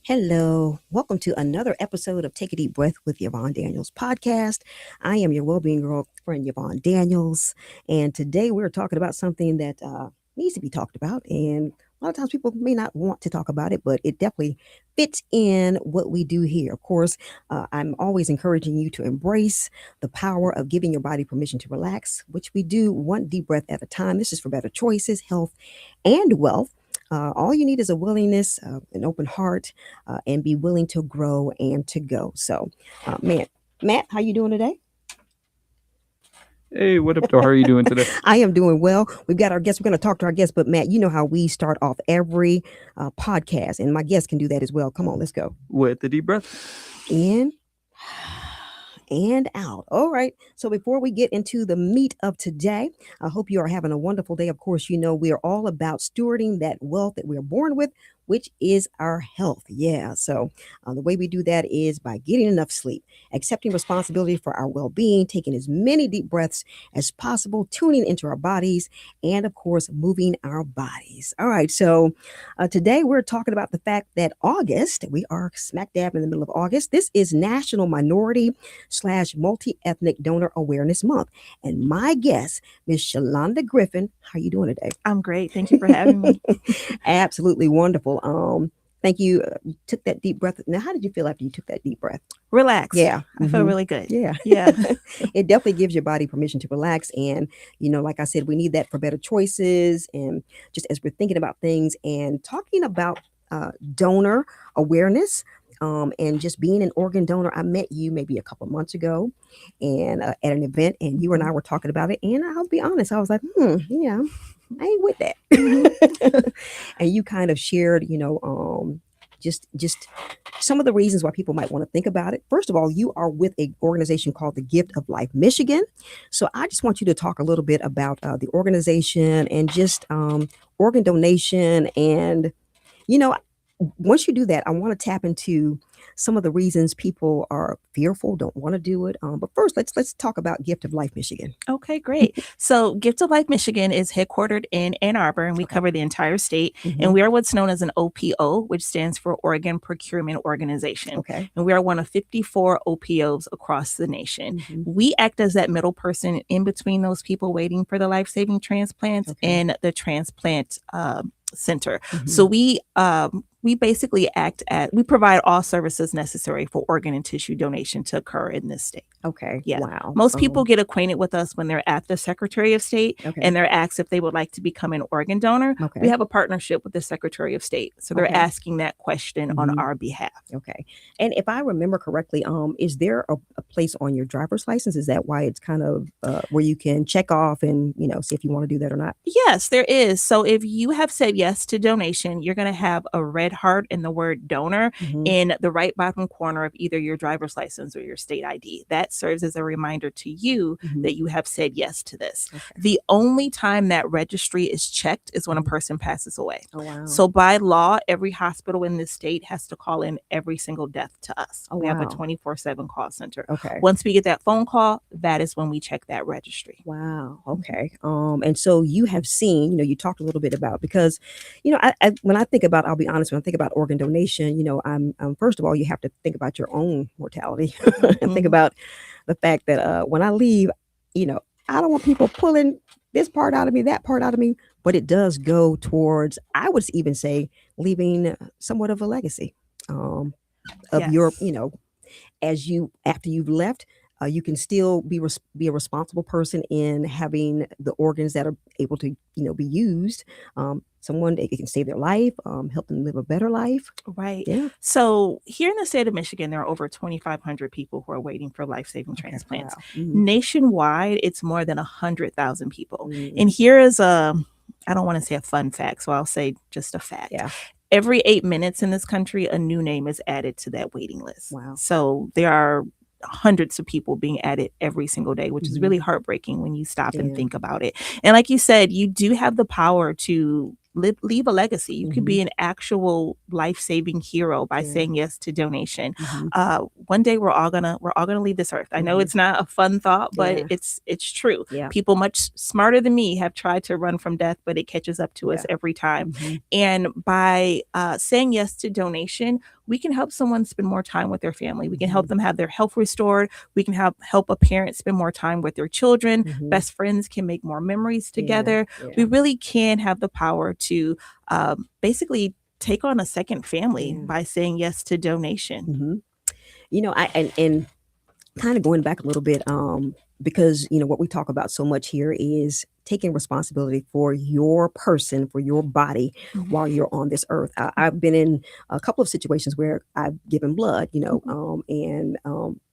Hello. Welcome to another episode of Take a Deep Breath with Yvonne Daniels podcast. I am your well-being girlfriend, Yvonne Daniels. And today we're talking about something that needs to be talked about. And a lot of times people may not want to talk about it, but it definitely fits in what we do here. Of course, I'm always encouraging you to embrace the power of giving your body permission to relax, which we do one deep breath at a time. This is for better choices, health, and wealth. All you need is a willingness, an open heart, and be willing to grow and to go. So, Matt, how you doing today? Hey, what up, though? How are you doing today? I am doing well. We've got our guests. We're going to talk to our guests, but Matt, you know how we start off every podcast, and my guests can do that as well. Come on, let's go. With the deep breath. In and out. All right. So before we get into the meat of today, I hope you are having a wonderful day. Of course, you know we are all about stewarding that wealth that we are born with, which is our health. Yeah. So the way we do that is by getting enough sleep, accepting responsibility for our well-being, taking as many deep breaths as possible, tuning into our bodies, and of course, moving our bodies. All right. So today we're talking about the fact that August, we are smack dab in the middle of August. This is National Minority / Multi-Ethnic Donor Awareness Month. And my guest, Miss Shalonda Griffin, how are you doing today? I'm great. Thank you for having me. Absolutely wonderful. Thank you. You took that deep breath. Now, how did you feel after you took that deep breath? Relax. Yeah. I feel really good. Yeah. Yeah. It definitely gives your body permission to relax. And, like I said, we need that for better choices. And just as we're thinking about things and talking about donor awareness, and just being an organ donor, I met you maybe a couple months ago and at an event, and you and I were talking about it. And I'll be honest, I was like, yeah, I ain't with that. And you kind of shared, just some of the reasons why people might want to think about it. First of all, you are with an organization called the Gift of Life Michigan. So I just want you to talk a little bit about the organization and just organ donation. And, once you do that, I want to tap into some of the reasons people are fearful, don't want to do it. But first, let's talk about Gift of Life Michigan. Okay, great. So Gift of Life Michigan is headquartered in Ann Arbor, and we cover the entire state. And we are what's known as an OPO, which stands for Organ Procurement Organization. Okay. And we are one of 54 OPOs across the nation. We act as that middle person in between those people waiting for the life-saving transplants and the transplant center. So we basically we provide all services necessary for organ and tissue donation to occur in this state. Okay. Yeah. Wow. Most people get acquainted with us when they're at the Secretary of State and they're asked if they would like to become an organ donor. Okay. We have a partnership with the Secretary of State. So they're asking that question on our behalf. Okay. And if I remember correctly, is there a place on your driver's license? Is that why it's kind of where you can check off and, see if you want to do that or not? Yes, there is. So if you have said yes to donation, you're going to have a red heart and the word donor in the right bottom corner of either your driver's license or your state ID. That serves as a reminder to you that you have said yes to this. Okay. The only time that registry is checked is when a person passes away. Oh, wow. So by law, every hospital in this state has to call in every single death to us. Oh, we have a wow. 24/7 call center. Okay. Once we get that phone call, that is when we check that registry. Wow. Okay. And so you have seen, you talked a little bit about, because, I when I think about, I'll be honest, when I think about organ donation, I'm first of all, you have to think about your own mortality and think about the fact that when I leave, I don't want people pulling this part out of me, that part out of me, but it does go towards, I would even say, leaving somewhat of a legacy of your, after you've left, you can still be a responsible person in having the organs that are able to, be used. Someone, it can save their life, help them live a better life. Right. Yeah. So here in the state of Michigan, there are over 2,500 people who are waiting for life-saving transplants. Wow. Nationwide, it's more than 100,000 people. And here is I don't want to say a fun fact, so I'll say just a fact. Yeah. Every 8 minutes in this country, a new name is added to that waiting list. Wow. So there are hundreds of people being added every single day, which is really heartbreaking when you stop and think about it. And like you said, you do have the power to leave a legacy. You could be an actual life-saving hero by saying yes to donation. One day we're all gonna leave this earth. I know it's not a fun thought, but it's true. Yeah. People much smarter than me have tried to run from death, but it catches up to us every time. And by saying yes to donation, we can help someone spend more time with their family. We can help them have their health restored. We can help a parent spend more time with their children. Best friends can make more memories together. We really can have the power to basically take on a second family by saying yes to donation. And kind of going back a little bit, because what we talk about so much here is taking responsibility for your person, for your body while you're on this earth. I've been in a couple of situations where I've given blood, and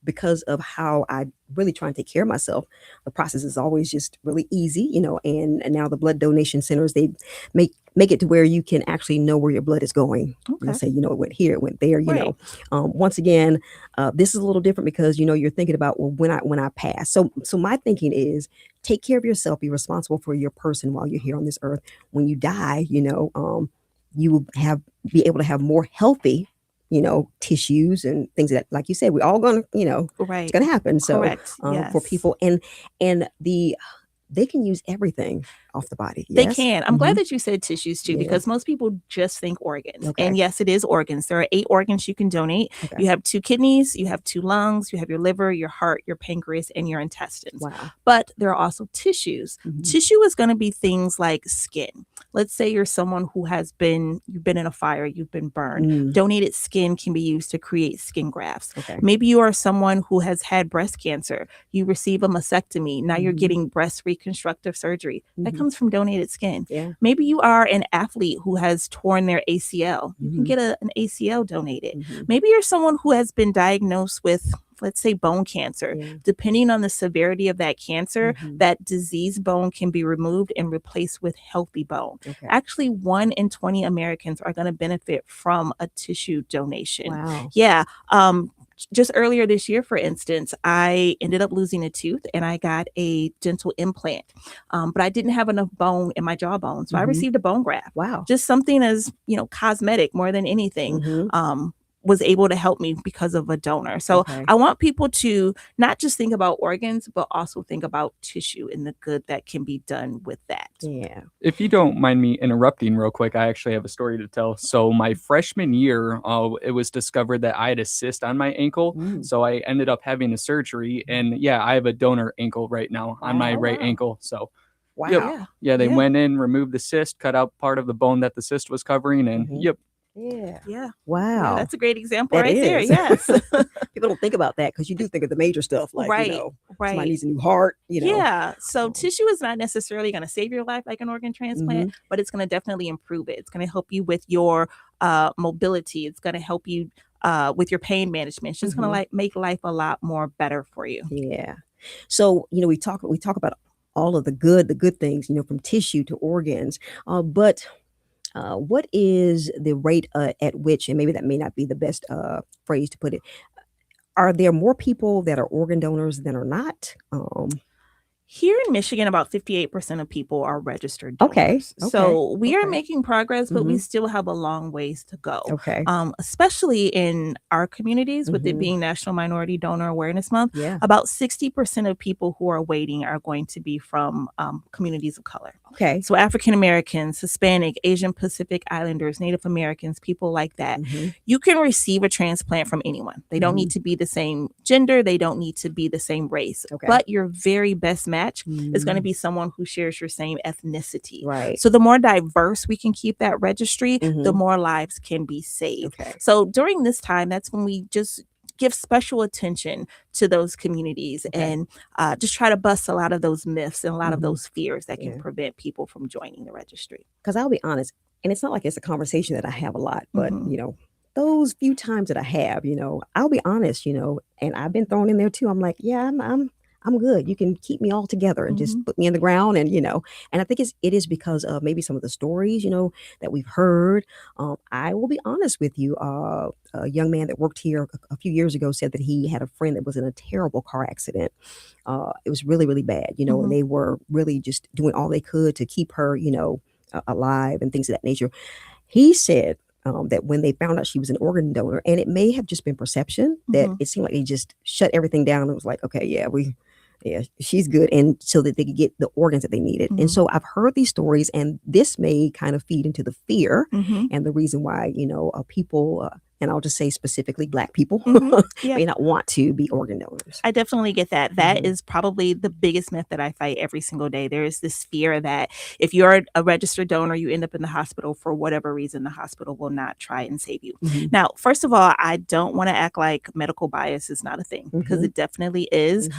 because of how I really try and take care of myself, the process is always just really easy, and now the blood donation centers, they make it to where you can actually know where your blood is going. Say, it went here, it went there, once again, this is a little different because, you're thinking about, well, when I pass. So my thinking is, take care of yourself, be responsible for your person while you're here on this earth. When you die, you will be able to have more healthy, tissues and things that, like you said, we're all gonna, it's gonna happen. Correct. So for people, and they can use everything off the body. They can. I'm glad that you said tissues too, because most people just think organs. And yes, it is organs. There are 8 organs you can donate. You have 2 kidneys, you have 2 lungs, you have your liver, your heart, your pancreas, and your intestines. Wow. But there are also tissues. Tissue is going to be things like skin. Let's say you're someone who you've been in a fire, you've been burned. Donated skin can be used to create skin grafts. Maybe you are someone who has had breast cancer. You receive a mastectomy. Now you're getting breast reconstructive surgery. That comes from donated skin. Maybe you are an athlete who has torn their ACL. You can get an ACL donated. Maybe you're someone who has been diagnosed with, let's say, bone cancer. Depending on the severity of that cancer, that diseased bone can be removed and replaced with healthy bone. Actually, 1 in 20 Americans are going to benefit from a tissue donation. Wow. Yeah. Just earlier this year, for instance, I ended up losing a tooth and I got a dental implant, but I didn't have enough bone in my jawbone. So I received a bone graft. Wow. Just something as, cosmetic more than anything. Was able to help me because of a donor. So I want people to not just think about organs, but also think about tissue and the good that can be done with that. Yeah. If you don't mind me interrupting real quick, I actually have a story to tell. So my freshman year, it was discovered that I had a cyst on my ankle. So I ended up having a surgery, and I have a donor ankle right now on my right ankle. So wow. They went in, removed the cyst, cut out part of the bone that the cyst was covering, and Yeah. Wow. Yeah, that's a great example That right there. is. Yes. People don't think about that because you do think of the major stuff, like, Right. somebody needs a new heart, Yeah. So tissue is not necessarily going to save your life like an organ transplant, but it's going to definitely improve it. It's going to help you with your mobility. It's going to help you with your pain management. It's just going to make life a lot more better for you. Yeah. So, we talk about all of the good things, from tissue to organs, but what is the rate at which, and maybe that may not be the best phrase to put it, are there more people that are organ donors than are not? Here in Michigan, about 58% of people are registered donors. Okay. So we are making progress, but we still have a long ways to go. Okay. Especially in our communities, with it being National Minority Donor Awareness Month. Yeah. About 60% of people who are waiting are going to be from communities of color. Okay. So African Americans, Hispanic, Asian Pacific Islanders, Native Americans, people like that. You can receive a transplant from anyone. They don't need to be the same gender. They don't need to be the same race. But your very best match is going to be someone who shares your same ethnicity. Right. So the more diverse we can keep that registry, the more lives can be saved. So during this time, that's when we just give special attention to those communities and just try to bust a lot of those myths and a lot of those fears that can prevent people from joining the registry. Because I'll be honest, and it's not like it's a conversation that I have a lot, but those few times that I have, I'll be honest, and I've been thrown in there too. I'm like, yeah, I'm good. You can keep me all together and just put me in the ground, and and I think it is because of maybe some of the stories, that we've heard. I will be honest with you. A young man that worked here a few years ago said that he had a friend that was in a terrible car accident. It was really, really bad, and they were really just doing all they could to keep her, alive and things of that nature. He said that when they found out she was an organ donor, and it may have just been perception, that it seemed like they just shut everything down. It was like, okay, yeah, she's good. And so that they could get the organs that they needed. And so I've heard these stories, and this may kind of feed into the fear and the reason why, people and I'll just say specifically Black people, Yeah. may not want to be organ donors. I definitely get that. That is probably the biggest myth that I fight every single day. There is this fear that if you're a registered donor, you end up in the hospital for whatever reason, the hospital will not try and save you. Now, first of all, I don't want to act like medical bias is not a thing, because it definitely is.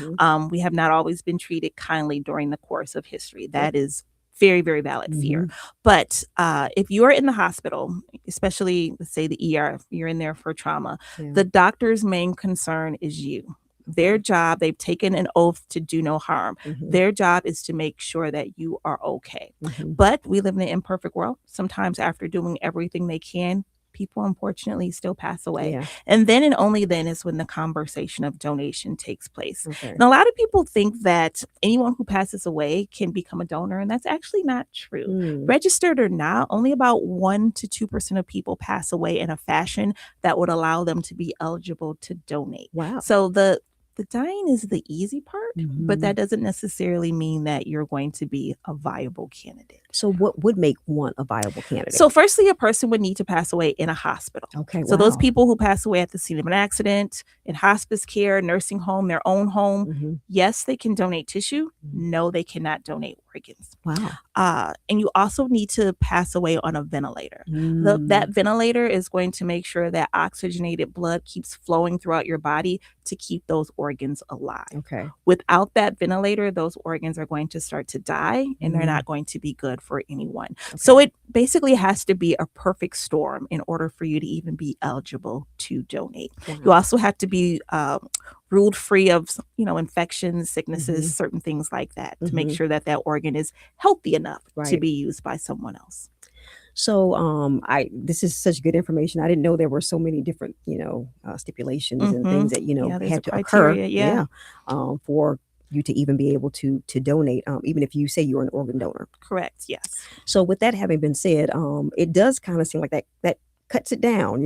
We have not always been treated kindly during the course of history. That is very, very valid fear. But if you're in the hospital, especially, let's say the ER, if you're in there for trauma, the doctor's main concern is you. Their job, they've taken an oath to do no harm. Their job is to make sure that you are okay. But we live in an imperfect world. Sometimes after doing everything they can, people unfortunately still pass away. And then and only then is when the conversation of donation takes place. And a lot of people think that anyone who passes away can become a donor, and that's actually not true. Registered or not, only about 1% to 2% of people pass away in a fashion that would allow them to be eligible to donate. So the dying is the easy part, but that doesn't necessarily mean that you're going to be a viable candidate. So what would make one a viable candidate? So firstly, a person would need to pass away in a hospital. So those people who pass away at the scene of an accident, in hospice care, nursing home, their own home, yes, they can donate tissue. No, they cannot donate organs. And you also need to pass away on a ventilator. That ventilator is going to make sure that oxygenated blood keeps flowing throughout your body to keep those organs alive. Without that ventilator, those organs are going to start to die, and they're not going to be good for anyone. So it basically has to be a perfect storm in order for you to even be eligible to donate. You also have to be ruled free of, infections, sicknesses, certain things like that, to make sure that that organ is healthy enough to be used by someone else. So this is such good information. I didn't know there were so many different, stipulations and things that, had to occur for you to even be able to donate, even if you say you're an organ donor. Correct. Yes. So with that having been said, it does kind of seem like that cuts it down,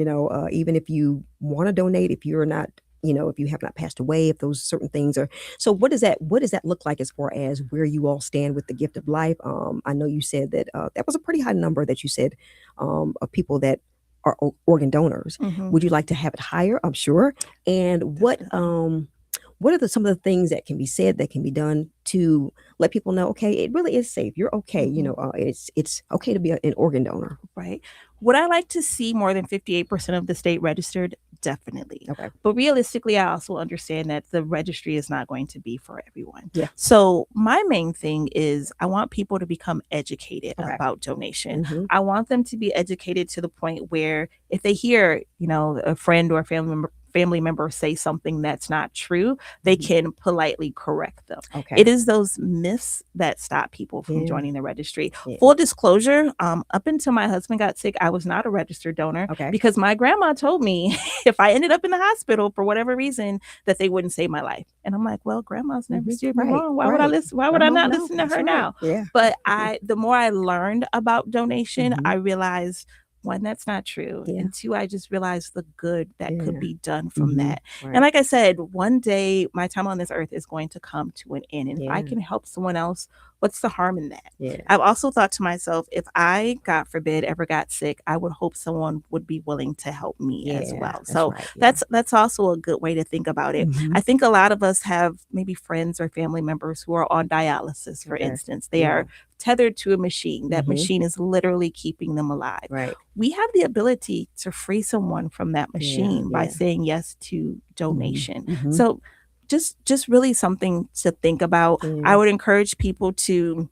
even if you want to donate, if you're not, if you have not passed away, if those certain things are. So what does that look like as far as where you all stand with the gift of life? I know you said that that was a pretty high number that you said of people that are organ donors. Would you like to have it higher? I'm sure. And what are some of the things that can be said, that can be done to let people know, okay, it really is safe. You're okay. It's okay to be an organ donor. Right. Would I like to see more than 58% of the state registered? Definitely. But realistically, I also understand that the registry is not going to be for everyone. So my main thing is I want people to become educated about donation. I want them to be educated to the point where if they hear, a friend or a family member say something that's not true, they can politely correct them. It is those myths that stop people from joining the registry. Full disclosure, up until my husband got sick, I was not a registered donor because my grandma told me if I ended up in the hospital for whatever reason that they wouldn't save my life. And I'm like, well, grandma's never steered me wrong. Why would I listen? Why would I not listen to her now? But the more I learned about donation, I realized, one, that's not true. And two, I just realized the good that could be done from that. And like I said, one day my time on this earth is going to come to an end. And if I can help someone else, what's the harm in that? I've also thought to myself, if I, God forbid, ever got sick, I would hope someone would be willing to help me as well. So that's also a good way to think about it. I think a lot of us have maybe friends or family members who are on dialysis, for instance. They are tethered to a machine. That machine is literally keeping them alive. We have the ability to free someone from that machine by saying yes to donation. So just really something to think about. I would encourage people to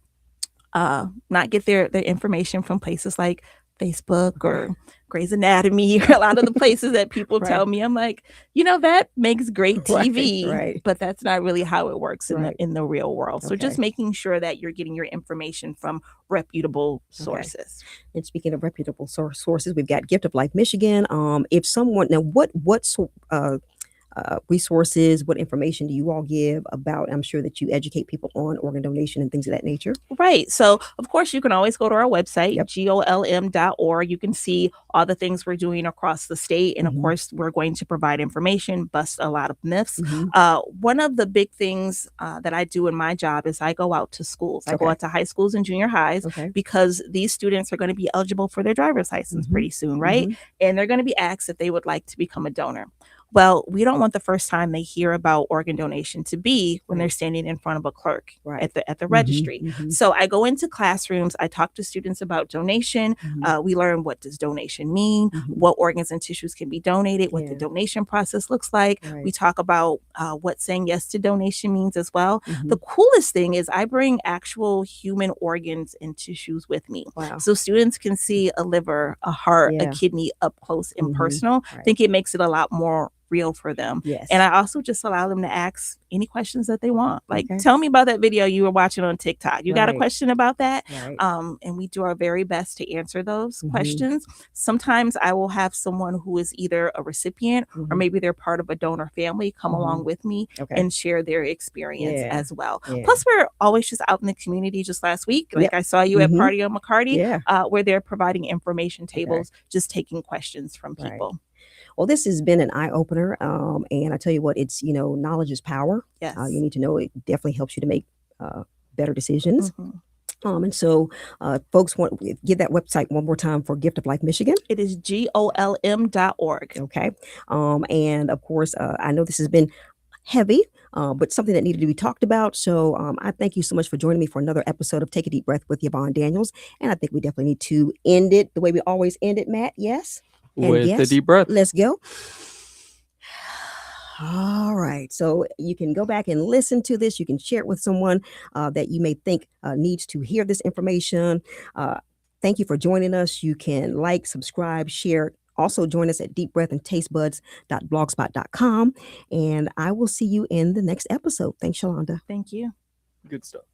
not get their information from places like Facebook or Grey's Anatomy or a lot of the places that people tell me. I'm like, that makes great TV, but that's not really how it works in the real world. So just making sure that you're getting your information from reputable sources. And speaking of reputable sources, we've got Gift of Life Michigan. If someone now, what resources, what information do you all give about? I'm sure that you educate people on organ donation and things of that nature. Right. So, of course, you can always go to our website, Yep. golm.org. You can see all the things we're doing across the state. And of course, we're going to provide information, bust a lot of myths. One of the big things that I do in my job is I go out to schools. I go out to high schools and junior highs because these students are going to be eligible for their driver's license pretty soon, right? And they're going to be asked if they would like to become a donor. Well, we don't want the first time they hear about organ donation to be when they're standing in front of a clerk at the registry. So I go into classrooms, I talk to students about donation. We learn, what does donation mean, what organs and tissues can be donated, what the donation process looks like. We talk about what saying yes to donation means as well. The coolest thing is I bring actual human organs and tissues with me. So students can see a liver, a heart, a kidney up close and personal. I think it makes it a lot more real for them. And I also just allow them to ask any questions that they want. Like, tell me about that video you were watching on TikTok. You got a question about that? And we do our very best to answer those questions. Sometimes I will have someone who is either a recipient or maybe they're part of a donor family come along with me and share their experience as well. Plus, we're always just out in the community. Just last week, like I saw you at Party on McCarty, where they're providing information tables, just taking questions from people. Well, this has been an eye-opener, and I tell you what, it's, knowledge is power. You need to know. It definitely helps you to make better decisions. And so folks want to give that website one more time for Gift of Life Michigan. It is golm.org. Okay. And of course, I know this has been heavy, but something that needed to be talked about. So I thank you so much for joining me for another episode of Take a Deep Breath with Yvonne Daniels. And I think we definitely need to end it the way we always end it, Matt. Yes? With the deep breath. Let's go. All right. So you can go back and listen to this. You can share it with someone that you may think needs to hear this information. Thank you for joining us. You can like, subscribe, share. Also join us at deepbreathandtastebuds.blogspot.com. And I will see you in the next episode. Thanks, Shalonda. Thank you. Good stuff.